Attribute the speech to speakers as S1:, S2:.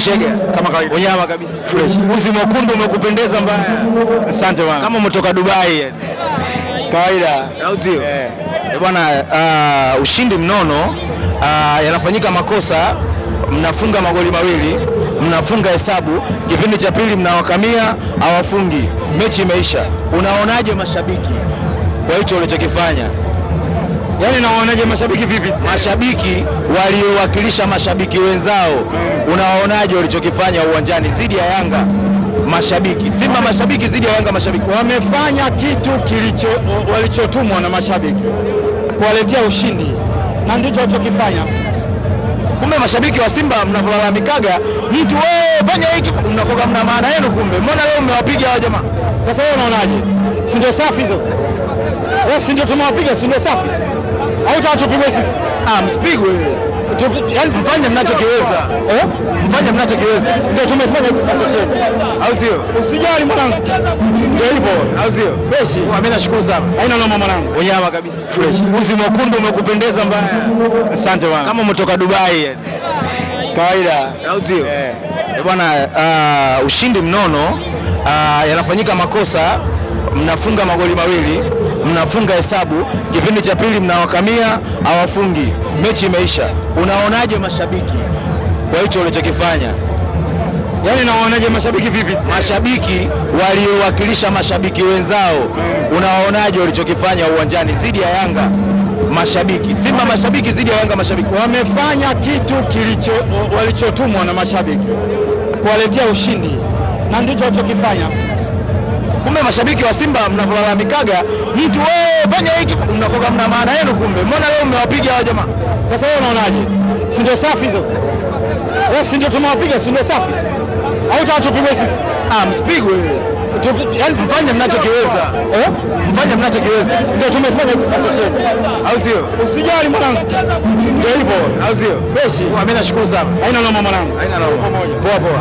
S1: Shega
S2: kama kawaida.
S1: Unyama kabisa.
S2: Fresh.
S1: Uzi mwekundu umekupendeza mbaya.
S2: Asante bwana.
S1: Kama umetoka Dubai yani.
S2: Kawaida.
S1: Au sio? Bwana, ushindi mnono, yanafanyika makosa, mnafunga magoli mawili, mnafunga hesabu, kipindi cha pili mnawakamia, hawafungi, mechi imeisha. Unaonaje mashabiki kwa hicho ulichokifanya?
S2: Yaani nawaonaje mashabiki vipi?
S1: Mashabiki waliowakilisha mashabiki wenzao, unawaonaje walichokifanya uwanjani zidi ya Yanga? Mashabiki Simba mashabiki zidi ya Yanga mashabiki
S2: wamefanya kitu walichotumwa na mashabiki kuwaletea ushindi, na ndicho walichokifanya.
S1: Kumbe mashabiki wa Simba mnavolalamikaga mtu wewe fanya hiki, mnakoga mna maana yenu, kumbe mbona leo mmewapiga hao jamaa?
S2: Sasa wewe unaonaje? Si ndio safi hizo? Wewe si ndio tumewapiga, si ndio safi? Au tutapigwa sisi?
S1: Msipigwe. Yaani mfanye mnachokiweza. Mfanye mnachokiweza.
S2: Ndio tumefanya tunachokiweza.
S1: Au sio?
S2: Usijali mwanangu. Ndio hivyo.
S1: Au sio?
S2: Fresh.
S1: Mimi nashukuru sana.
S2: Haina noma mwanangu.
S1: Unyama kabisa.
S2: Fresh.
S1: Uzi mwekundu umekupendeza mbaya.
S2: Asante bwana.
S1: Kama umetoka Dubai yani.
S2: Kawaida.
S1: Au sio? Bwana, ushindi mnono, yanafanyika makosa, mnafunga magoli mawili, mnafunga hesabu, kipindi cha pili mnawakamia, hawafungi, mechi imeisha. Unaonaje mashabiki kwa hicho ulichokifanya?
S2: Yaani nawaonaje mashabiki vipi?
S1: Mashabiki waliowakilisha mashabiki wenzao, unawaonaje walichokifanya uwanjani zidi ya Yanga? Mashabiki Simba mashabiki zidi ya Yanga mashabiki
S2: wamefanya kitu walichotumwa na mashabiki kuwaletea ushindi, na ndicho walichokifanya.
S1: Kumbe mashabiki wa Simba mnavolalamikaga mtu wewe fanya hiki, mnakoga mna maana yenu, kumbe mbona leo mmewapiga hao jamaa?
S2: Sasa wewe unaonaje? Si ndio safi hizo? Wewe si ndio tumewapiga, si ndio safi? Au tutapigwa sisi?
S1: Msipigwe. Yaani mfanye mnachokiweza. Mfanye mnachokiweza.
S2: Ndio tumefanya tunachokiweza.
S1: Au sio?
S2: Usijali mwanangu. Ndio hivyo.
S1: Au sio?
S2: Fresh.
S1: Mimi nashukuru sana.
S2: Haina noma mwanangu.
S1: Haina noma.
S2: Poa poa.